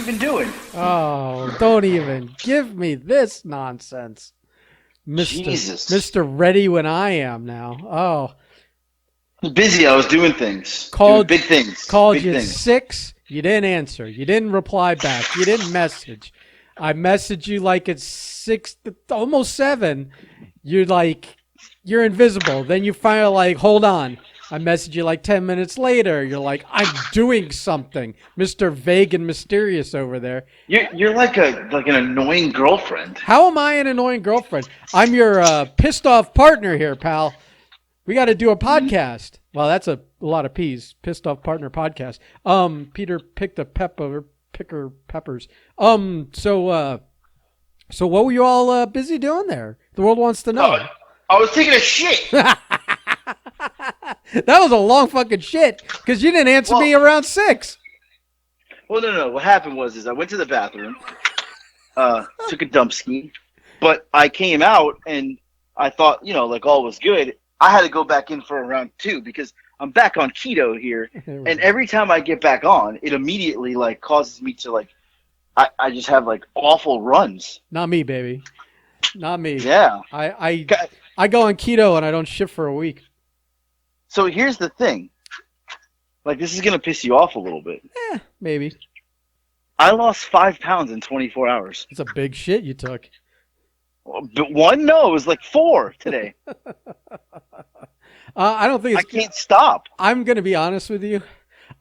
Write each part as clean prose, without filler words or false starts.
you been doing? Oh, don't even give me this nonsense. Jesus. Mr. Ready when I am now. Oh, Busy. I was doing things. Doing called big things. called Big you things. 6, you didn't answer. You didn't reply back. You didn't message. I messaged you like it's 6, almost 7. You're like, you're invisible. Then you finally like, hold on. I message you like 10 minutes later. You're like, I'm doing something. Mr. Vague and Mysterious over there. You're like an annoying girlfriend. How am I an annoying girlfriend? I'm your pissed off partner here, pal. We got to do a podcast. Well, that's a lot of P's. Pissed off partner podcast. Peter picked a picker peppers. So what were you all busy doing there? The world wants to Oh, know. I was taking a shit. That was a long fucking shit because you didn't answer me Well, around 6. well, no. What happened was I went to the bathroom, took a dump ski, but I came out and I thought, like all was good. I had to go back in for a round 2 because I'm back on keto here, and every time I get back on, it immediately like causes me to like I just have like awful runs. Not me, baby. Not me. Yeah. I go on keto and I don't shit for a week. So here's the thing. Like this is gonna piss you off a little bit. Maybe. I lost 5 pounds in 24 hours. It's a big shit you took. But one? No, it was like 4 today. I don't think I it's. can't stop. I'm going to be honest with you.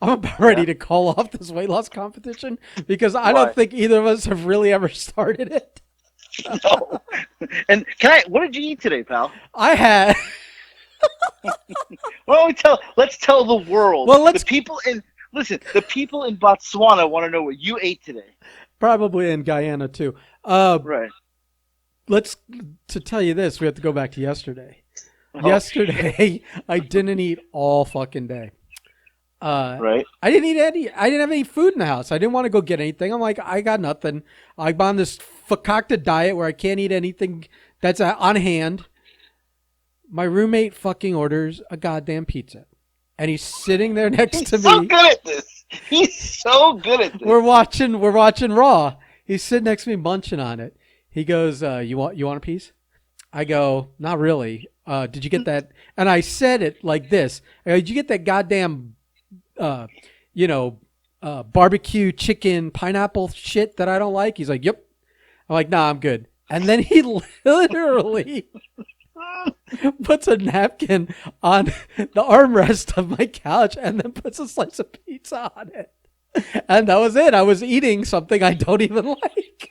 I'm about ready to call off this weight loss competition because I Why? don't think either of us have really ever started it. No. And what did you eat today, pal? I had. Why don't let's tell the world. Well, let's The people in Botswana want to know what you ate today. probably in Guyana too. Right. Let's to tell you this. We have to go back to yesterday. Oh, Yesterday, I didn't eat all fucking day. right. I didn't eat any. I didn't have any food in the house. I didn't want to go get anything. I'm like, I got nothing. I'm on this concocted diet where I can't eat anything that's on hand. My roommate fucking orders a goddamn pizza, and he's sitting there next He's to so me. good at this. He's so good at this. We're watching Raw. He's sitting next to me munching on it. He goes, you want a piece? I go, not really. Did you get that? And I said it like this. I go, did you get that goddamn, barbecue chicken pineapple shit that I don't like? He's like, yep. I'm like, nah, I'm good. And then he literally puts a napkin on the armrest of my couch and then puts a slice of pizza on it. And that was it. I was eating something I don't even like.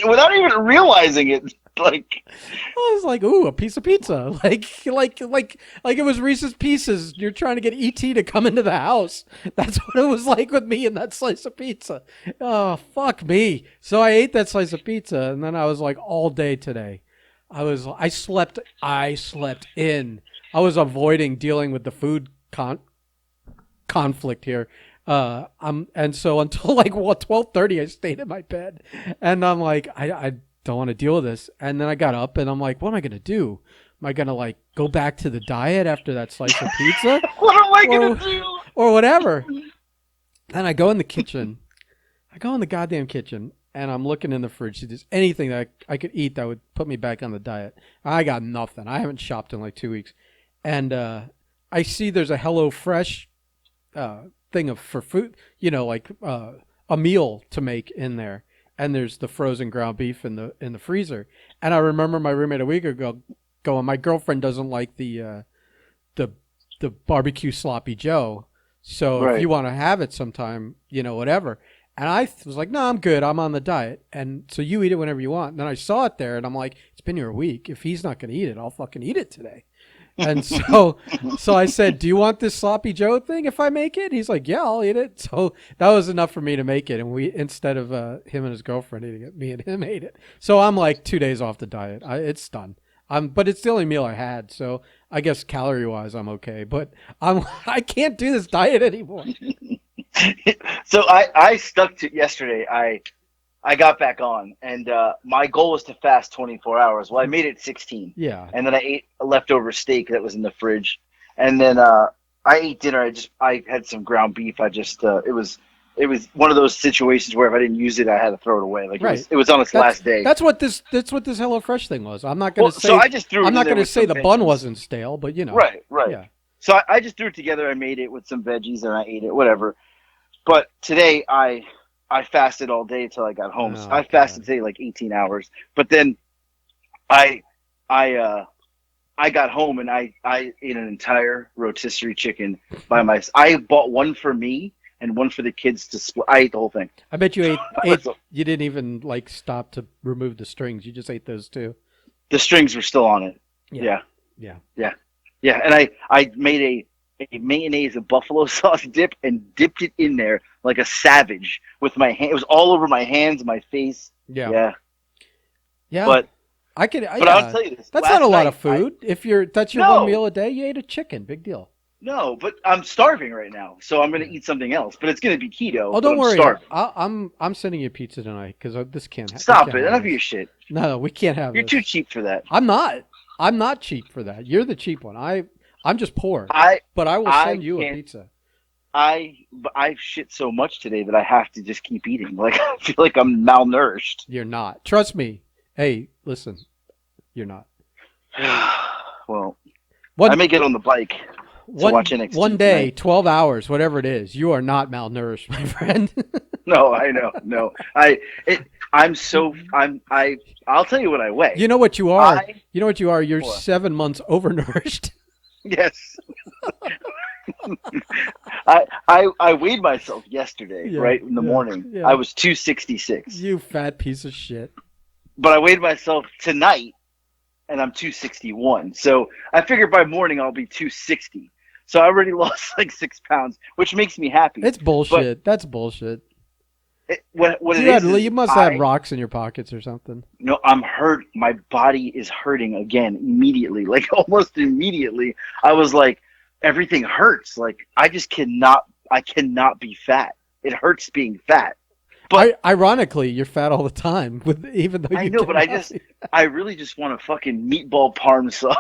Without even realizing it, like I was like, ooh, a piece of pizza. Like it was Reese's Pieces. You're trying to get E.T. to come into the house. That's what it was like with me and that slice of pizza. Oh, fuck me. So I ate that slice of pizza and then I was like all day today. I slept in. I was avoiding dealing with the food conflict here. And so until like 12:30, I stayed in my bed, and I'm like, I don't want to deal with this. And then I got up, and I'm like, what am I gonna do? Am I gonna like go back to the diet after that slice of pizza, what am I gonna do? or whatever? Then I go in the kitchen. I go in the goddamn kitchen, and I'm looking in the fridge. If there's anything that I could eat that would put me back on the diet, I got nothing. I haven't shopped in like 2 weeks, and I see there's a HelloFresh thing for food, a meal to make in there, and there's the frozen ground beef in the freezer. And I remember my roommate a week ago going, my girlfriend doesn't like the barbecue sloppy Joe, so if Right. you want to have it sometime, whatever. And I was like, no, I'm good. I'm on the diet. And so you eat it whenever you want. And then I saw it there, and I'm like, it's been here a week. If he's not going to eat it, I'll fucking eat it today. And so I said, do you want this sloppy Joe thing if I make it? He's like, yeah, I'll eat it. So that was enough for me to make it. And instead of him and his girlfriend eating it, me and him ate it. So I'm like 2 days off the diet. It's done. But it's the only meal I had. So I guess calorie wise, I'm okay. But I can't do this diet anymore. So I stuck to yesterday. I got back on, and my goal was to fast 24 hours. Well, I made it 16. Yeah. And then I ate a leftover steak that was in the fridge. And then I ate dinner. I had some ground beef. It was it was one of those situations where if I didn't use it, I had to throw it away. Like Right. it was on its last day. That's what this HelloFresh thing was. I'm not going to say. So I just threw it I'm not going to say the bun wasn't stale, but you know. Right. Yeah. So I just threw it together. I made it with some veggies and I ate it, whatever. But today I fasted all day until I got home. So I fasted today like 18 hours. But then I got home and I ate an entire rotisserie chicken by myself. I bought one for me and one for the kids to split. I ate the whole thing. I bet you ate you didn't even like stop to remove the strings. You just ate those too. The strings were still on it. Yeah. And I made a mayonnaise and buffalo sauce dip and dipped it in there like a savage with my hand. It was all over my hands, my face. Yeah. But I'll tell you this. That's not a lot of food. That's your one meal a day, you ate a chicken. Big deal. No, but I'm starving right now, so I'm going to eat something else. But it's going to be keto. Oh, don't worry. I'm I'm sending you pizza tonight because this can't happen. Stop it! Enough of your shit. No, we can't have. You're too cheap for that. I'm not. I'm not cheap for that. You're the cheap one. I'm just poor. But I will send you a pizza. I've shit so much today that I have to just keep eating. Like I feel like I'm malnourished. You're not. Trust me. Hey, listen. You're not. Well, I may get on the bike. One day, tonight. 12 hours, whatever it is, you are not malnourished, my friend. No, I know. No, I'll tell you what I weigh. You know what you are? You're 7 months overnourished. Yes. I weighed myself yesterday, right in the morning. Yeah. I was 266. You fat piece of shit. But I weighed myself tonight, and I'm 261. So I figured by morning I'll be 260. So I already lost like 6 pounds, which makes me happy. It's bullshit. That's bullshit. You must have rocks in your pockets or something. No, I'm hurt. My body is hurting again immediately. Like almost immediately. I was like, everything hurts. Like I cannot be fat. It hurts being fat. But ironically, you're fat all the time. Even though I know, but I really just want a fucking meatball parm sauce.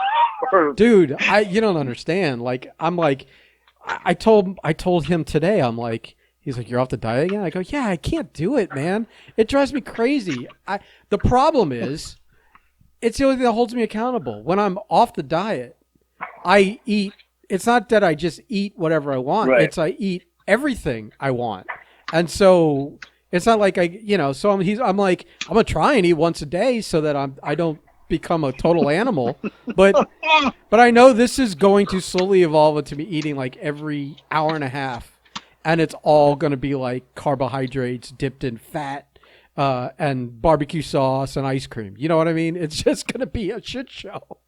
Dude, you don't understand. Like I'm like, I told him today. I'm like, he's like, you're off the diet again. I go, yeah, I can't do it, man. It drives me crazy. The problem is, it's the only thing that holds me accountable. When I'm off the diet, I eat. It's not that I just eat whatever I want. Right. It's I eat everything I want, and so. It's not like so I'm like, I'm gonna try and eat once a day so that I don't become a total animal. But I know this is going to slowly evolve into me eating like every hour and a half, and it's all gonna be like carbohydrates dipped in fat, and barbecue sauce and ice cream. You know what I mean? It's just gonna be a shit show.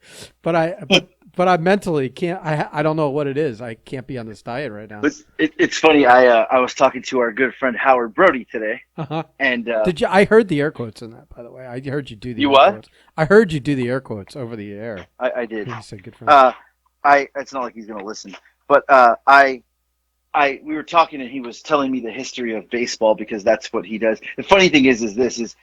But I mentally can't. I don't know what it is. I can't be on this diet right now. It's funny. I was talking to our good friend Howard Brody today, and did you? I heard the air quotes in that. By the way, I heard you do the. You air what? Quotes. I heard you do the air quotes over the air. I did. You said good friend. It's not like he's gonna listen, but we were talking and he was telling me the history of baseball because that's what he does. The funny thing is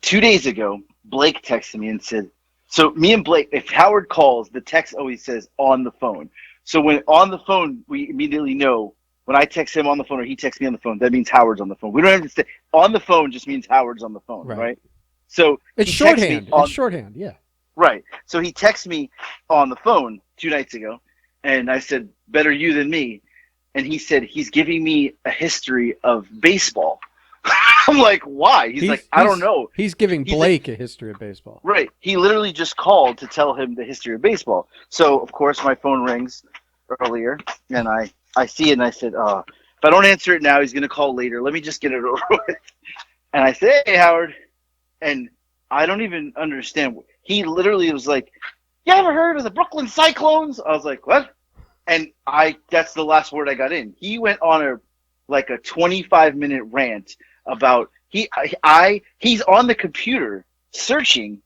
2 days ago Blake texted me and said. So me and Blake, if Howard calls, the text always says on the phone. So when on the phone, we immediately know when I text him on the phone or he texts me on the phone, that means Howard's on the phone. We don't have to say on the phone just means Howard's on the phone, right? So it's shorthand. It's shorthand, yeah. Right. So he texted me on the phone 2 nights ago, and I said, better you than me. And he said he's giving me a history of baseball. I'm like, why? He's like, I don't know. He's giving Blake a history of baseball. Right. He literally just called to tell him the history of baseball. So, of course, my phone rings earlier, and I see it, and I said, if I don't answer it now, he's going to call later. Let me just get it over with. And I said, hey, Howard. And I don't even understand. He literally was like, you ever heard of the Brooklyn Cyclones? I was like, what? And that's the last word I got in. He went on a 25-minute rant about he's on the computer searching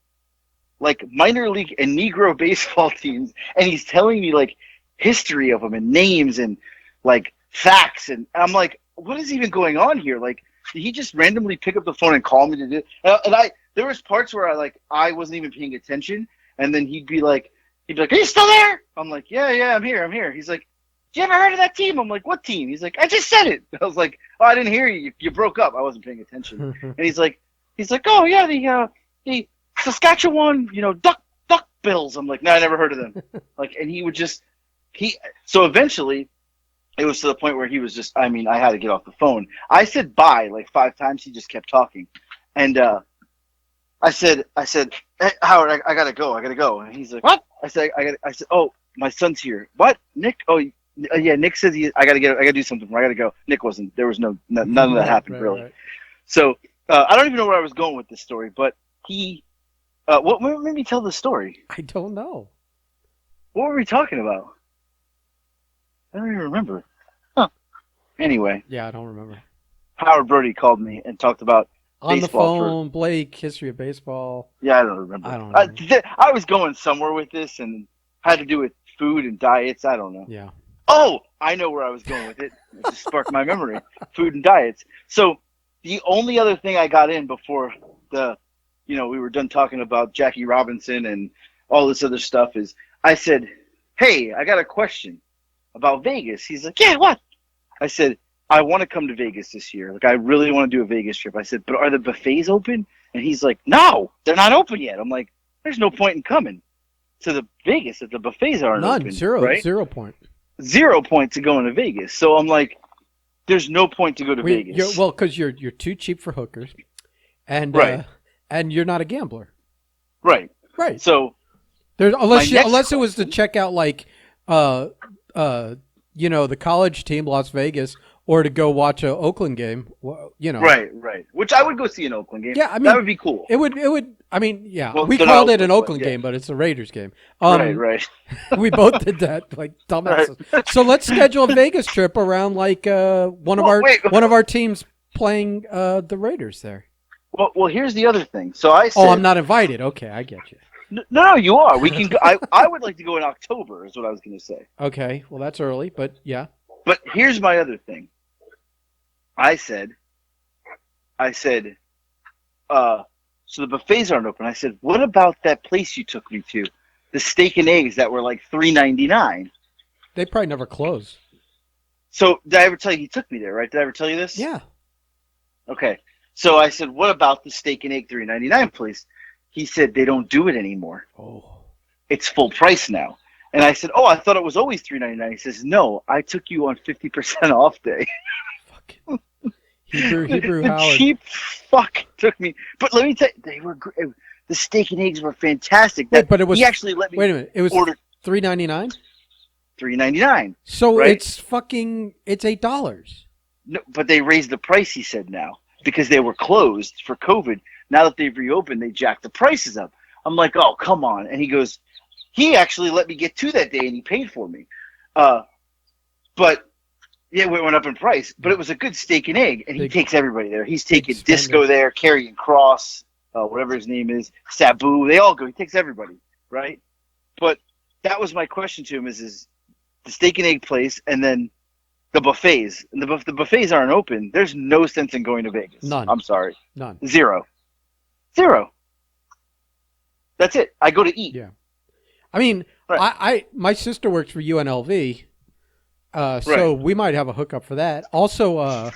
like minor league and Negro baseball teams, and he's telling me like history of them and names and like facts, and I'm like, what is even going on here? Like, did he just randomly pick up the phone and call me to do? And there was parts where I wasn't even paying attention, and then he'd be like, are you still there? I'm like, yeah, I'm here. He's like, you ever heard of that team? I'm like, what team? He's like, I just said it. I was like, oh, I didn't hear you. You broke up. I wasn't paying attention. And he's like, oh yeah, the Saskatchewan, duck bills. I'm like, no, I never heard of them. Like, and he would just So eventually, it was to the point where he was just. I mean, I had to get off the phone. I said bye like 5 times. He just kept talking, and I said, hey, Howard, I gotta go. And he's like, what? I said, oh, my son's here. What? Nick? Oh, yeah. Nick says I gotta do something. I gotta go. Nick wasn't. There was none of that happened really. Right. So I don't even know where I was going with this story, but he. What made me tell the story? I don't know. What were we talking about? I don't even remember. Huh. Anyway. Yeah, I don't remember. Howard Brody called me and talked about on the phone, Blake, history of baseball. Yeah, I don't remember. I was going somewhere with this and had to do with food and diets. I don't know. Yeah. Oh, I know where I was going with it. It just sparked my memory. Food and diets. So the only other thing I got in before we were done talking about Jackie Robinson and all this other stuff is I said, hey, I got a question about Vegas. He's like, yeah, what? I said, I want to come to Vegas this year. Like, I really want to do a Vegas trip. I said, but are the buffets open? And he's like, no, they're not open yet. I'm like, there's no point in coming to the Vegas if the buffets aren't open. None, zero, right? 0 point. 0 point to going to Vegas. So I'm like, there's no point to go to Vegas. Because you're too cheap for hookers, and right. And you're not a gambler. Right. So unless it was to check out like the college team, Las Vegas, or to go watch a Oakland game, Right. Which I would go see an Oakland game. Yeah, I mean that would be cool. It would. I mean, yeah. Well, we called it an Oakland game, but it's a Raiders game. Right. We both did that, like dumbasses. Right. So let's schedule a Vegas trip around like one of our teams playing the Raiders there. Well, here's the other thing. So I said, oh, I'm not invited. Okay, I get you. No, you are. We can go. I would like to go in October, is what I was going to say. Okay, well that's early, but yeah. But here's my other thing. I said, so the buffets aren't open. I said, what about that place you took me to, the steak and eggs that were like $3.99? They probably never close. So did I ever tell you he took me there? Right? Did I ever tell you this? Yeah. Okay. So I said, what about the steak and egg $3.99 place? He said, they don't do it anymore. Oh. It's full price now. And I said, oh, I thought it was always $3.99. He says, no, I took you on 50% off day. Fucking Hebrew the Howard. Cheap fuck took me. But let me tell you, they were great. The steak and eggs were fantastic. But it was. He actually let me. Wait a minute. It was order $3.99. $3.99. So right? it's $8. No, but they raised the price. He said now because they were closed for COVID. Now that they've reopened, they jacked the prices up. I'm like, oh, come on. And he goes, he actually let me get to that day and he paid for me. But yeah, it went up in price. But it was a good steak and egg. And he takes everybody there. He's taking Disco there, Karrion Kross, whatever his name is, Sabu. They all go. He takes everybody, right? But that was my question to him is the steak and egg place and then the buffets. And the buffets aren't open. There's no sense in going to Vegas. None. I'm sorry. None. Zero. That's it. I go to eat. Yeah. I mean, right. My sister works for UNLV, so right. we might have a hookup for that. Also,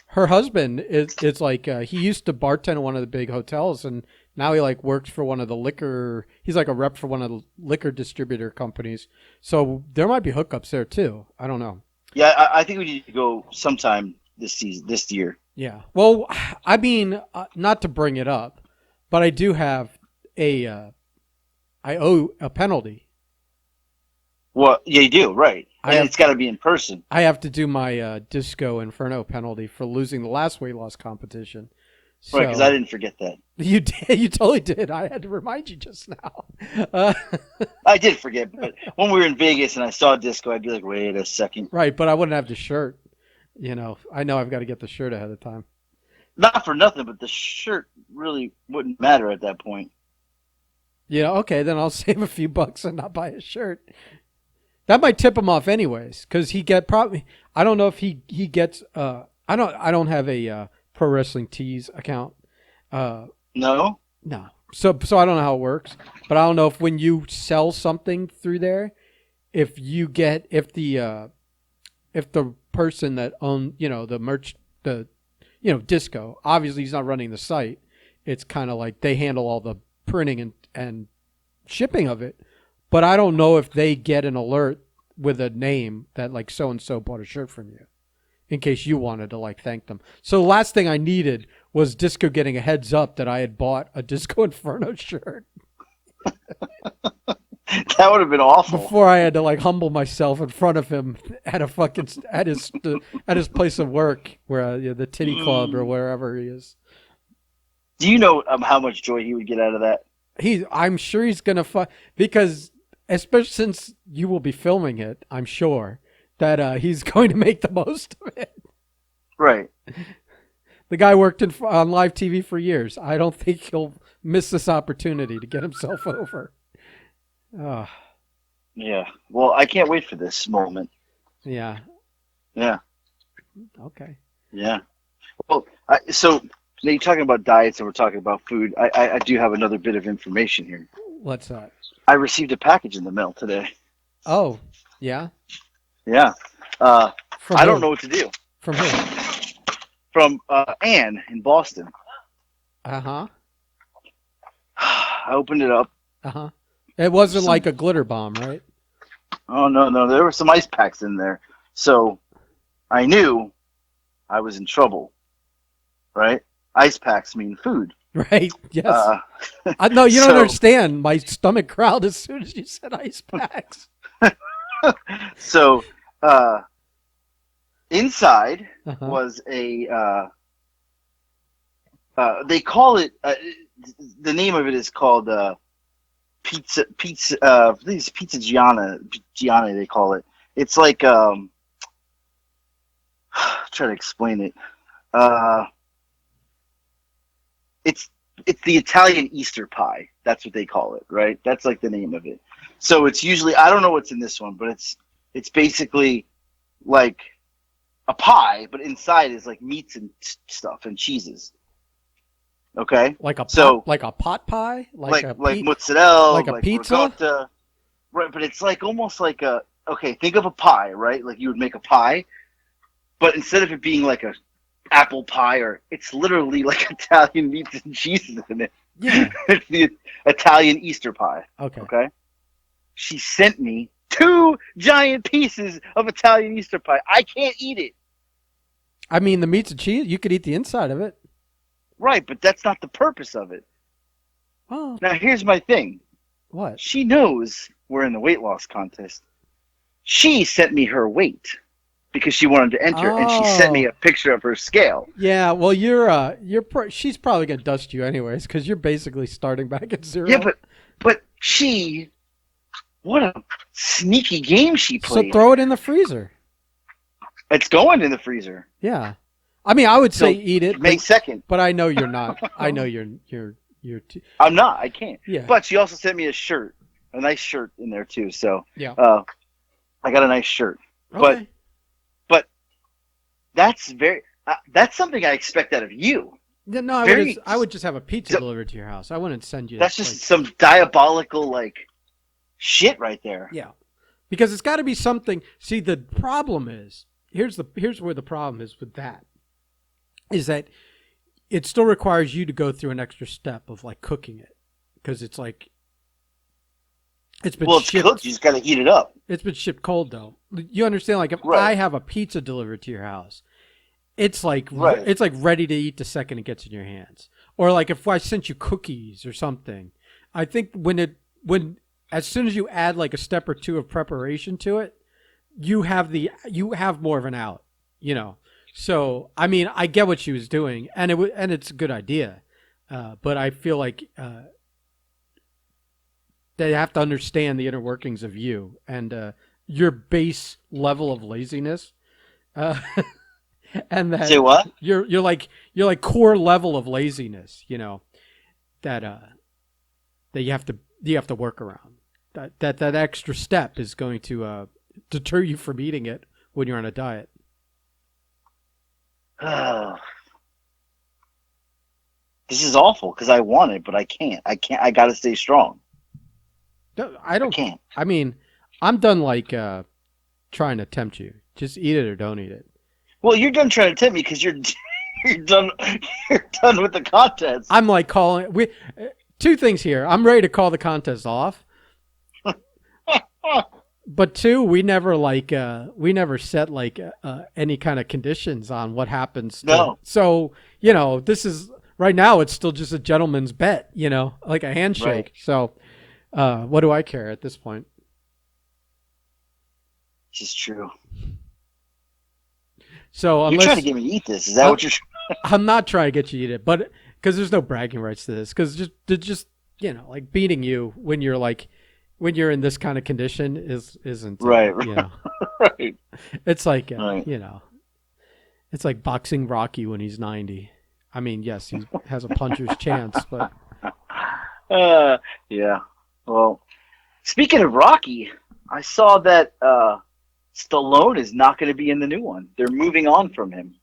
her husband is like he used to bartend at one of the big hotels, and now he like works for one of the liquor. He's like a rep for one of the liquor distributor companies. So there might be hookups there too. I don't know. Yeah, I think we need to go sometime this year. Yeah. Well, I mean, not to bring it up, but I do have I owe a penalty. Well, yeah, you do, right. And it's got to be in person. I have to do my Disco Inferno penalty for losing the last weight loss competition. So, right, because I didn't forget that. You did. You totally did. I had to remind you just now. I did forget, but when we were in Vegas and I saw Disco, I'd be like, wait a second. Right, but I wouldn't have the shirt. I know I've got to get the shirt ahead of time. Not for nothing, but the shirt really wouldn't matter at that point. Yeah, okay, then I'll save a few bucks and not buy a shirt. That might tip him off anyways, because probably. I don't know if he gets. I don't have a Pro Wrestling Tees account. No. So I don't know how it works, but I don't know if when you sell something through there, if the if the person that owned, Disco, obviously he's not running the site. It's kind of like they handle all the printing and shipping of it. But I don't know if they get an alert with a name that like so-and-so bought a shirt from you in case you wanted to like thank them. So the last thing I needed was Disco getting a heads up that I had bought a Disco Inferno shirt. That would have been awful. Before I had to like humble myself in front of him at his place of work, where the Titty Club or wherever he is. Do you know how much joy he would get out of that? I'm sure he's gonna because especially since you will be filming it, I'm sure that he's going to make the most of it. Right. The guy worked on live TV for years. I don't think he'll miss this opportunity to get himself over. Oh. Yeah. Well, I can't wait for this moment. Yeah. Yeah. Okay. Yeah. Well, so now you're talking about diets and we're talking about food. I do have another bit of information here. What's that? I received a package in the mail today. Oh, yeah? Yeah. I don't know what to do. From who? From Anne in Boston. Uh-huh. I opened it up. Uh-huh. It wasn't like a glitter bomb, right? Oh, no. There were some ice packs in there. So I knew I was in trouble, right? Ice packs mean food. Right, yes. No, you don't understand. My stomach growled as soon as you said ice packs. So inside was a... they call it... the name of it is called... Pizza, I think it's Pizza Gianna, they call it. It's like, try to explain it. It's the Italian Easter pie. That's what they call it, right? That's like the name of it. So it's usually, I don't know what's in this one, but it's basically like a pie, but inside is like meats and stuff and cheeses. Okay, like a pot pie, like mozzarella, like a pizza, ricotta. Right? But it's like almost like think of a pie, right? Like you would make a pie, but instead of it being like a apple pie, it's literally like Italian meats and cheeses in it. Yeah, it's the Italian Easter pie. Okay. She sent me 2 giant pieces of Italian Easter pie. I can't eat it. I mean, the meats and cheese, you could eat the inside of it. Right, but that's not the purpose of it. Oh. Now, here's my thing. What? She knows we're in the weight loss contest. She sent me her weight because she wanted to enter, and she sent me a picture of her scale. Yeah, well, she's probably gonna dust you anyways because you're basically starting back at 0. Yeah, but what a sneaky game she played. So throw it in the freezer. It's going in the freezer. Yeah. I mean, I would say eat it. May 2nd. But I know you're not. I know you're I'm not. I can't. Yeah. But she also sent me a nice shirt in there too. So yeah. I got a nice shirt. Okay. But that's that's something I expect out of you. No, I would just have a pizza delivered to your house. I wouldn't send you. That's just some diabolical shit right there. Yeah, because it's got to be something. See, the problem is here's where the problem is with that. Is that it still requires you to go through an extra step of cooking it because it's like it's been shipped. Cooked. You just got to heat it up. It's been shipped cold though. You understand? If I have a pizza delivered to your house, it's it's like ready to eat the second it gets in your hands. Or if I sent you cookies or something, I think as soon as you add a step or two of preparation to it, you have more of an out. So, I mean, I get what she was doing, and it's a good idea, but I feel like they have to understand the inner workings of you and your base level of laziness, and that say what you're like core level of laziness, that you have to work around. That extra step is going to deter you from eating it when you're on a diet. This is awful because I want it, but I can't. I gotta stay strong. I can't. I mean, I'm done trying to tempt you. Just eat it or don't eat it. Well, you're done trying to tempt me because you're done. You're done with the contest. I'm like calling. Two things here. I'm ready to call the contest off. But two, we never set like any kind of conditions on what happens. No. So this is right now. It's still just a gentleman's bet. Like a handshake. Right. So, what do I care at this point? This is true. So you're trying to get me to eat this. Is that what you're? I'm not trying to get you to eat it, but because there's no bragging rights to this. Because just like beating you when you're in this kind of condition isn't right. Right. It's like it's like boxing Rocky when he's 90. I mean, yes, he has a puncher's chance, but yeah. Well, speaking of Rocky, I saw that Stallone is not going to be in the new one. They're moving on from him.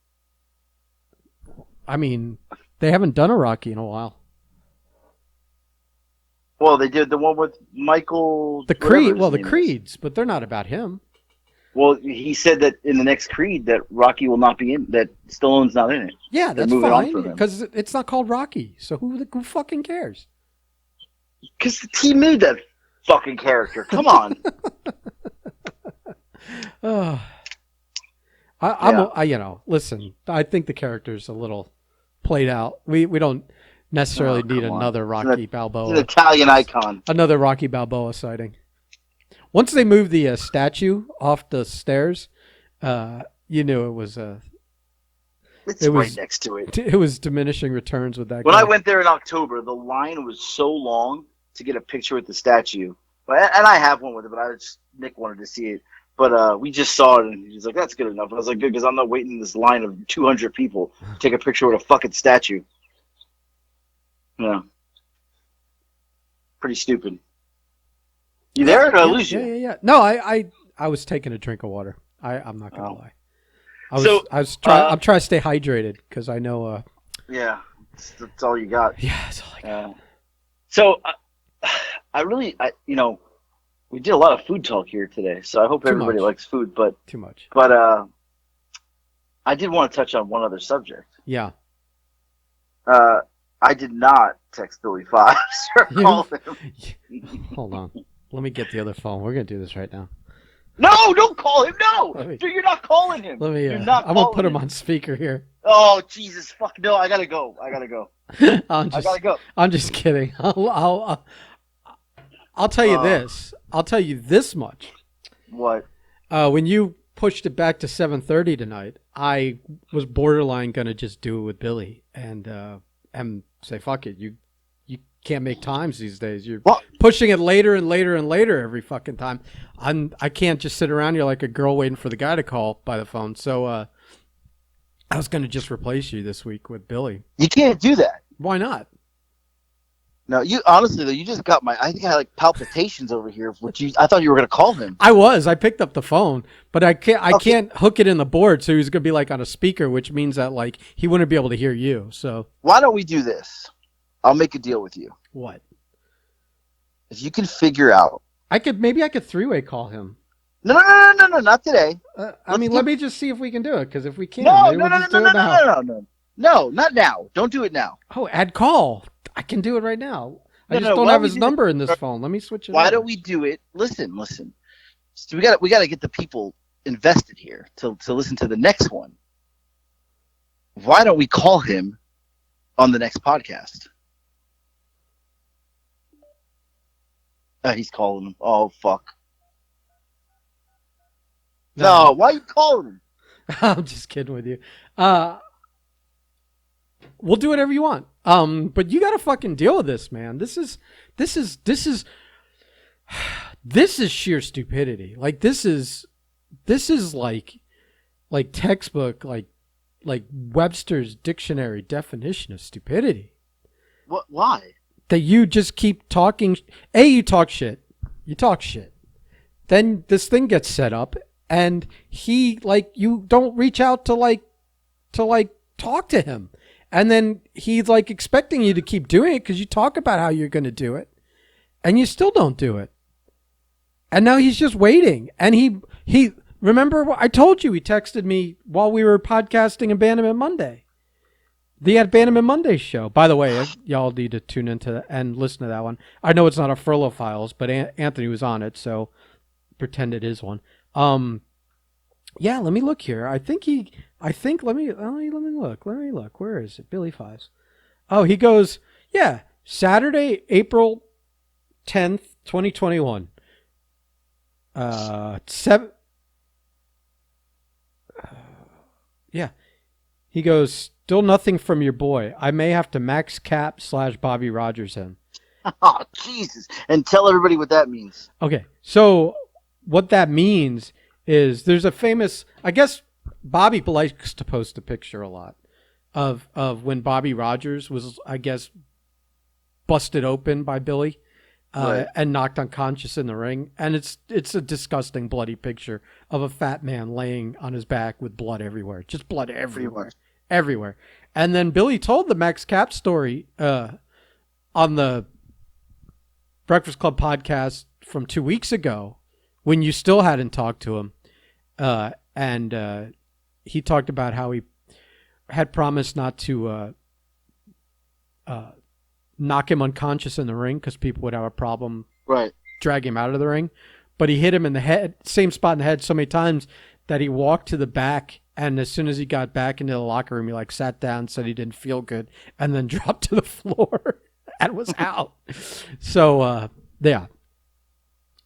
I mean, they haven't done a Rocky in a while. Well, they did the one with Michael. The Creed. Well, the Creeds, but they're not about him. Well, he said that in the next Creed that Rocky will not be in. That Stallone's not in it. Yeah, that's fine because it's not called Rocky. So who fucking cares? Because he made that fucking character. Come on. Listen. I think the character's a little played out. We don't necessarily need another Rocky Balboa. It's an Italian icon. Another Rocky Balboa sighting. Once they moved the statue off the stairs, you knew it was right next to it. It was diminishing returns with that. When I went there in October, the line was so long to get a picture with the statue. And I have one with it, but Nick wanted to see it. But we just saw it, and he's like, "That's good enough." And I was like, "Good, because I'm not waiting in this line of 200 people to take a picture with a fucking statue." Yeah. Pretty stupid. You there? Or did I lose you? Yeah. No, I was taking a drink of water. I'm not gonna lie. I'm trying to stay hydrated because I know. Yeah, that's all you got. Yeah, that's all I got. So, we did a lot of food talk here today. So I hope everybody likes food, but too much. But I did want to touch on one other subject. Yeah. I did not text Billy Fox or call him. Hold on. Let me get the other phone. We're going to do this right now. No, don't call him. No. Dude, you're not calling him. I'm going to put him on speaker here. Oh, Jesus. Fuck. No, I got to go. I got to go. I'm just kidding. I'll tell you this. I'll tell you this much. What? When you pushed it back to 7:30 tonight, I was borderline going to just do it with Billy and say, fuck it. You can't make times these days. You're pushing it later and later and later every fucking time. I can't just sit around here like a girl waiting for the guy to call by the phone. So I was going to just replace you this week with Billy. You can't do that. Why not? No, you honestly though, you just got I think I had like palpitations over here. I thought you were going to call him. I picked up the phone, but I can't hook it in the board, so he's going to be like on a speaker, which means that like he wouldn't be able to hear you. So why don't we do this? I'll make a deal with you. What? If you can figure out, maybe I could three-way call him. No, not today. Let me just see if we can do it. Because if we can't, we'll just do it now. No, not now. Don't do it now. Oh, add call. I can do it right now. I just don't have his number in this phone. Let me switch it. Why don't we do it? Listen. So we got to get the people invested here to listen to the next one. Why don't we call him on the next podcast? He's calling him. Oh fuck. No, why are you calling him? I'm just kidding with you. We'll do whatever you want. But you got to fucking deal with this, man. This is sheer stupidity. Like this is like textbook, like Webster's dictionary definition of stupidity. What? Why? That you just keep talking. You talk shit. Then this thing gets set up, and you don't reach out to talk to him. And then he's like expecting you to keep doing it because you talk about how you're going to do it, and you still don't do it. And now he's just waiting. And Remember, I told you he texted me while we were podcasting Abandonment Monday. The Abandonment Monday show. By the way, y'all need to tune into and listen to that one. I know it's not a Furlough Files, but Anthony was on it, so pretend it is one. Yeah, let me look here. let me look. Where is it? Billy Fives. Oh, he goes, yeah, Saturday, April 10th, 2021. 7 Yeah. He goes, still nothing from your boy. I may have to max cap / Bobby Rogers him. Oh, Jesus. And tell everybody what that means. Okay. So what that means is there's a famous, I guess Bobby likes to post a picture a lot of when Bobby Rogers was, I guess, busted open by Billy. Right. And knocked unconscious in the ring. And it's a disgusting, bloody picture of a fat man laying on his back with blood everywhere. Just blood everywhere. Everywhere. And then Billy told the Max Cap story on the Breakfast Club podcast from 2 weeks ago when you still hadn't talked to him. And he talked about how he had promised not to knock him unconscious in the ring because people would have a problem drag him out of the ring. But he hit him in the head, same spot in the head so many times that he walked to the back, and as soon as he got back into the locker room, he sat down, said he didn't feel good, and then dropped to the floor and was out. So yeah.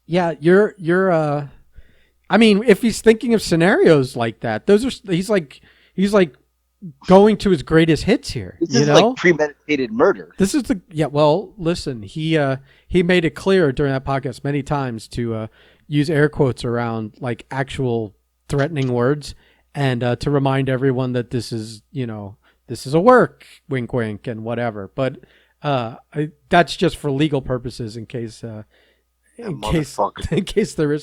Yeah, you're I mean, if he's thinking of scenarios like that, he's like going to his greatest hits here. This is like premeditated murder. This is well, listen, he made it clear during that podcast many times to use air quotes around like actual threatening words and to remind everyone that this is a work, wink, wink, and whatever. But that's just for legal purposes in case there is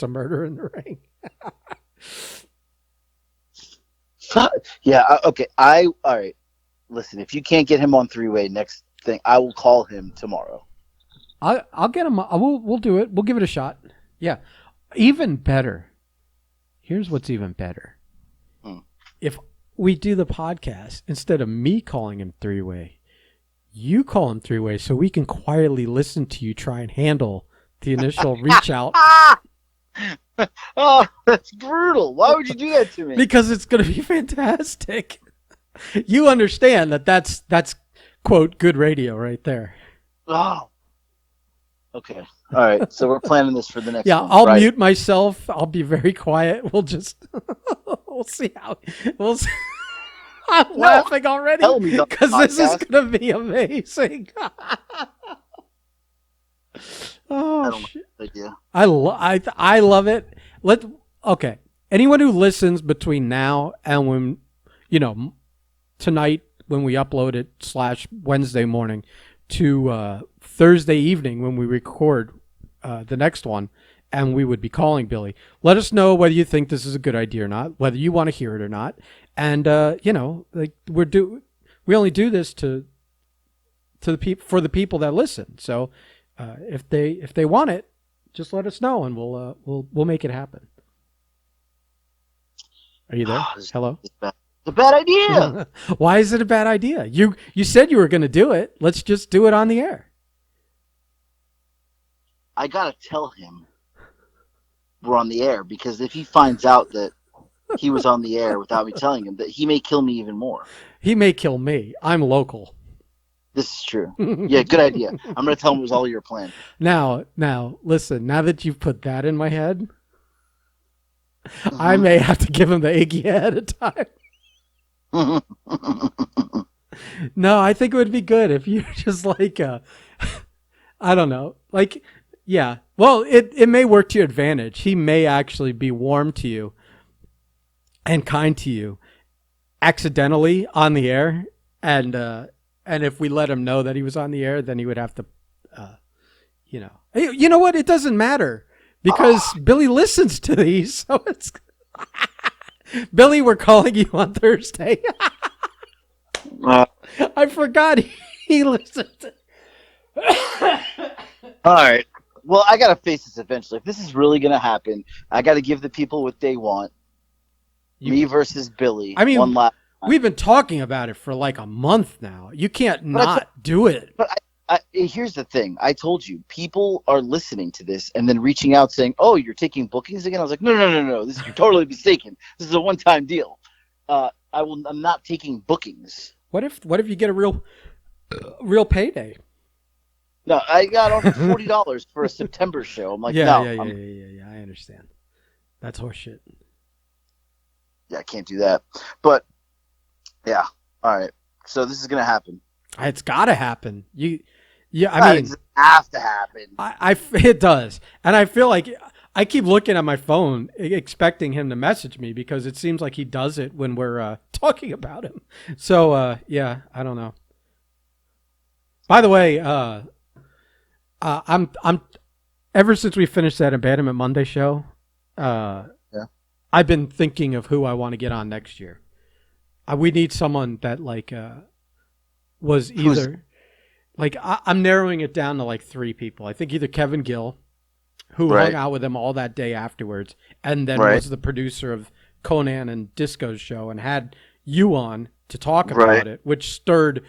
a murder in the ring. Yeah. Okay. All right. Listen, if you can't get him on three-way, next thing I will call him tomorrow. I'll get him. We'll do it. We'll give it a shot. Yeah. Even better. Here's what's even better. If we do the podcast instead of me calling him three-way, you call him three-way so we can quietly listen to you try and handle the initial reach out. Oh, that's brutal. Why would you do that to me? Because it's going to be fantastic. You understand that's quote good radio right there. Oh. Okay. All right. So we're planning this for the next Yeah, one, I'll right? mute myself. I'll be very quiet. We'll just we'll see how we'll see. I'm laughing already because this is going to be amazing. Oh, shit. I love it. Okay. Anyone who listens between now and when, tonight when we upload it / Wednesday morning to Thursday evening when we record the next one, and we would be calling Billy. Let us know whether you think this is a good idea or not, whether you want to hear it or not. And we only do this to for the people that listen. So if they want it, just let us know and we'll make it happen. Are you there? Hello? It's a bad idea. Why is it a bad idea? You said you were going to do it. Let's just do it on the air. I got to tell him we're on the air, because if he finds out that he was on the air without me telling him, that he may kill me even more. He may kill me. I'm local. This is true. Yeah, good idea. I'm going to tell him it was all your plan. Now, listen, now that you've put that in my head, I may have to give him the Iggy ahead of time. No, I think it would be good if you just I don't know. Yeah. Well, it may work to your advantage. He may actually be warm to you and kind to you accidentally on the air. And if we let him know that he was on the air, then he would have to, you know what? It doesn't matter because Billy listens to these. So it's Billy, we're calling you on Thursday. I forgot he listened. All right. Well, I got to face this eventually. If this is really going to happen, I got to give the people what they want. Me versus Billy. I mean, one last time. we've been talking about it for like a month now. You can't do it. But here's the thing. I told you, people are listening to this and then reaching out saying, "Oh, you're taking bookings again." I was like, "No. This you're totally mistaken. This is a one-time deal. I'm not taking bookings." What if you get a real payday? No, I got offered $40 for a September show. I'm like, yeah, no, yeah. I understand. That's horseshit. Yeah, I can't do that. But yeah, all right. So this is gonna happen. It's got to happen. I mean, it has to happen. It does, and I feel like I keep looking at my phone, expecting him to message me because it seems like he does it when we're talking about him. So yeah, I don't know. By the way, I'm ever since we finished that Abandonment Monday show, Yeah. I've been thinking of who I want to get on next year. We need someone that like was either like I'm narrowing it down to like 3 people. I think either Kevin Gill, who hung out with him all that day afterwards, and then was the producer of Conan and Disco's show and had you on to talk about it, which stirred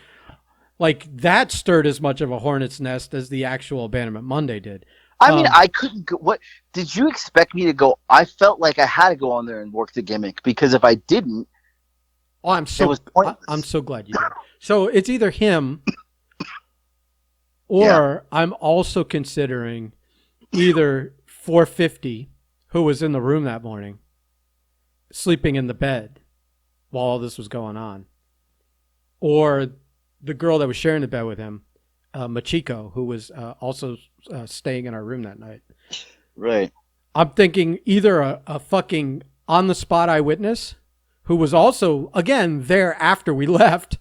as much of a hornet's nest as the actual Abandonment Monday did. I mean, I couldn't go. What did you expect me to go? I felt like I had to go on there and work the gimmick because if I didn't, I'm so glad you did. So it's either him or I'm also considering either 450, who was in the room that morning, sleeping in the bed while all this was going on, or the girl that was sharing the bed with him, Machiko, who was also staying in our room that night. Right. I'm thinking either a fucking on-the-spot eyewitness who was also, again, there after we left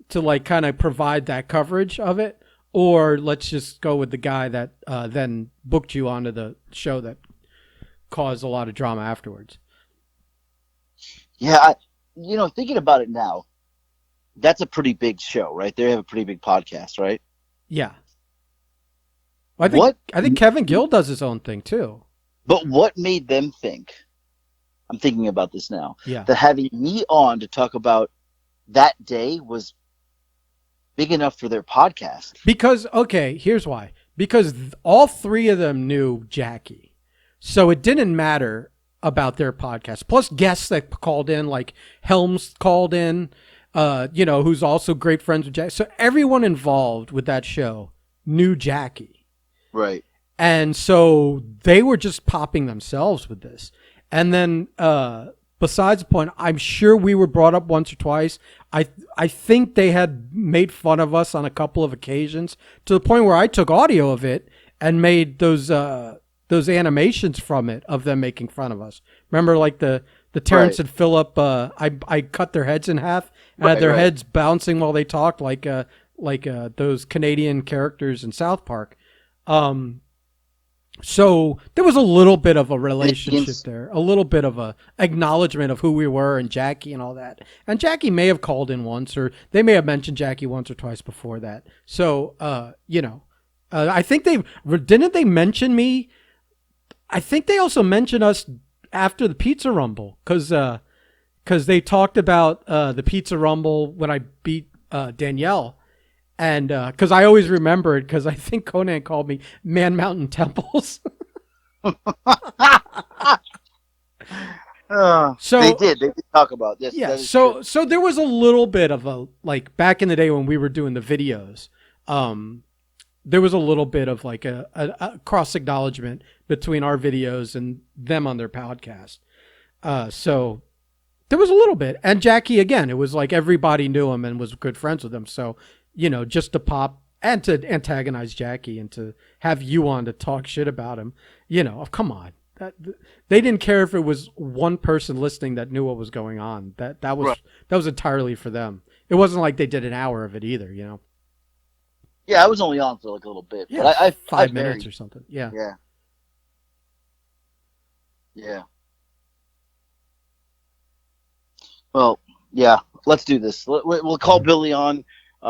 to like kind of provide that coverage of it, or let's just go with the guy that then booked you onto the show that caused a lot of drama afterwards. Yeah, thinking about it now, that's a pretty big show, right? They have a pretty big podcast, right? Yeah. I think Kevin Gill does his own thing too. But what made them think, I'm thinking about this now, that having me on to talk about that day was big enough for their podcast? Because, okay, here's why. Because all 3 of them knew Jackie. So it didn't matter about their podcast. Plus guests that called in, like Helms called in, who's also great friends with Jackie. So everyone involved with that show knew Jackie. Right. And so they were just popping themselves with this. And then, besides the point, I'm sure we were brought up once or twice. I think they had made fun of us on a couple of occasions to the point where I took audio of it and made those animations from it of them making fun of us. Remember, like the Terrence and Phillip, I cut their heads in half and had their heads bouncing while they talked, like those Canadian characters in South Park. So there was a little bit of a relationship there, a little bit of a acknowledgement of who we were and Jackie and all that. And Jackie may have called in once, or they may have mentioned Jackie once or twice before that. So, I think didn't they mention me? I think they also mentioned us after the Pizza Rumble because they talked about the Pizza Rumble when I beat Danielle. And because I always remember it because I think Conan called me Man Mountain Temples. So they did talk about this. Yeah. So there was a little bit of a, like, back in the day when we were doing the videos, there was a little bit of like a cross acknowledgement between our videos and them on their podcast. So there was a little bit. And Jackie, again, it was like everybody knew him and was good friends with him. So, just to pop and to antagonize Jackie and to have you on to talk shit about him, come on. They didn't care if it was one person listening that knew what was going on. That was entirely for them. It wasn't like they did an hour of it either, Yeah, I was only on for like a little bit. Yeah, but I 5 minutes or something. Yeah. Yeah. Well, yeah. Let's do this. We'll call Billy on.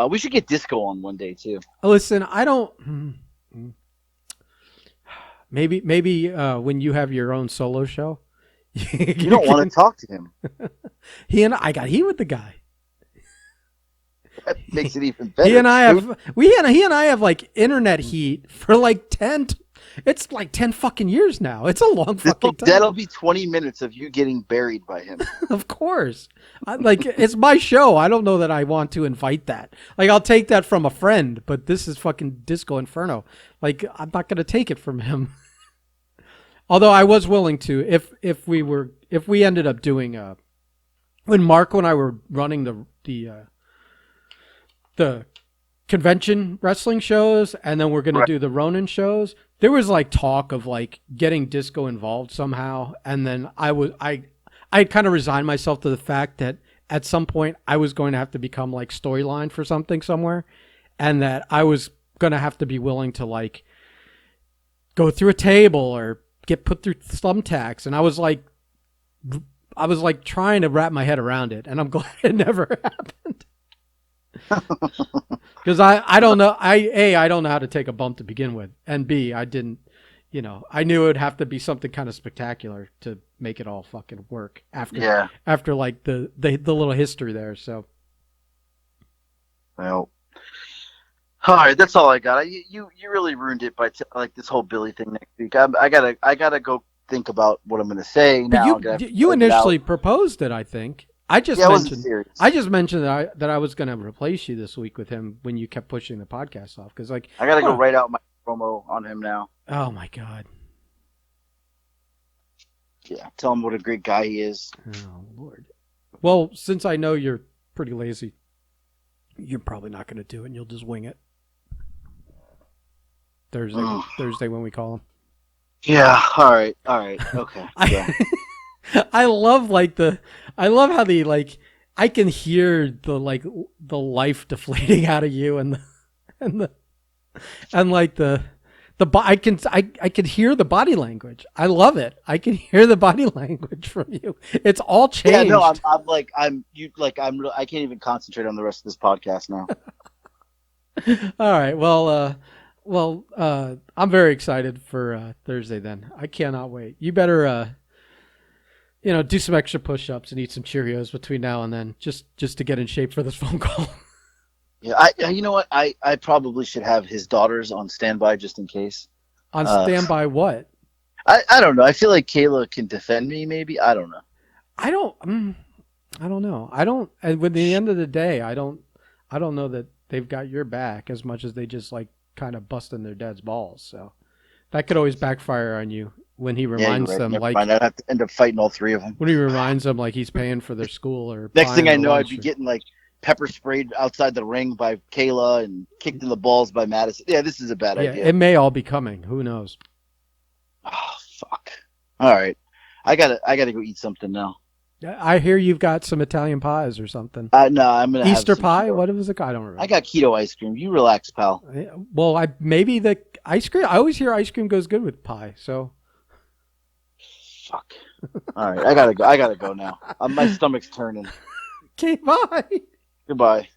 We should get Disco on one day too. Listen, I don't. Maybe when you have your own solo show, You don't want to talk to him. I got heat with the guy. That makes it even better. He and I have like internet heat for like 10. It's like 10 fucking years now. It's a long fucking time. That'll be 20 minutes of you getting buried by him. Of course. It's my show. I don't know that I want to invite that. Like, I'll take that from a friend, but this is fucking Disco Inferno. Like, I'm not going to take it from him. Although I was willing to, if we ended up doing when Marco and I were running the convention wrestling shows, and then we're going to do the Ronin shows. There was like talk of like getting Disco involved somehow, and then I kind of resigned myself to the fact that at some point I was going to have to become like storyline for something somewhere, and that I was going to have to be willing to like go through a table or get put through thumbtacks, and I was like trying to wrap my head around it, and I'm glad it never happened. Because I don't know. I don't know how to take a bump to begin with, and B, I didn't. I knew it would have to be something kind of spectacular to make it all fucking work after like the little history there. So, well, all right, that's all I got. You really ruined it by like this whole Billy thing next week. I gotta go think about what I'm gonna say now. But you initially proposed it, I think. I just mentioned that I was going to replace you this week with him when you kept pushing the podcast off, because like I got to go write out my promo on him now. Oh my god! Yeah, tell him what a great guy he is. Oh Lord! Well, since I know you're pretty lazy, you're probably not going to do it, and you'll just wing it. Thursday when we call him. Yeah. All right. Okay. Yeah. I love how I can hear the life deflating out of you and I can hear the body language. I love it. I can hear the body language from you. It's all changed. Yeah, no, I can't even concentrate on the rest of this podcast now. All right. Well, I'm very excited for Thursday then. I cannot wait. You better do some extra push-ups and eat some Cheerios between now and then, just to get in shape for this phone call. Yeah, you know what? I probably should have his daughters on standby just in case. On standby what? I don't know. I feel like Kayla can defend me, maybe. I don't know. I don't know. At the end of the day, I don't know that they've got your back as much as they just like kind of busting their dad's balls. So that could always backfire on you. When he reminds them, I'd have to end up fighting all three of them. When he reminds them, like he's paying for their school or next thing I know, I'd be getting like pepper sprayed outside the ring by Kayla and kicked in the balls by Madison. Yeah, this is a bad idea. It may all be coming. Who knows? Oh fuck! All right, I gotta go eat something now. I hear you've got some Italian pies or something. No, I'm gonna Easter have pie. Keto. What was it? I don't remember. I got keto ice cream. You relax, pal. Well, maybe the ice cream. I always hear ice cream goes good with pie. So. Fuck. All right, I gotta go now. My stomach's turning. Okay, bye. Goodbye.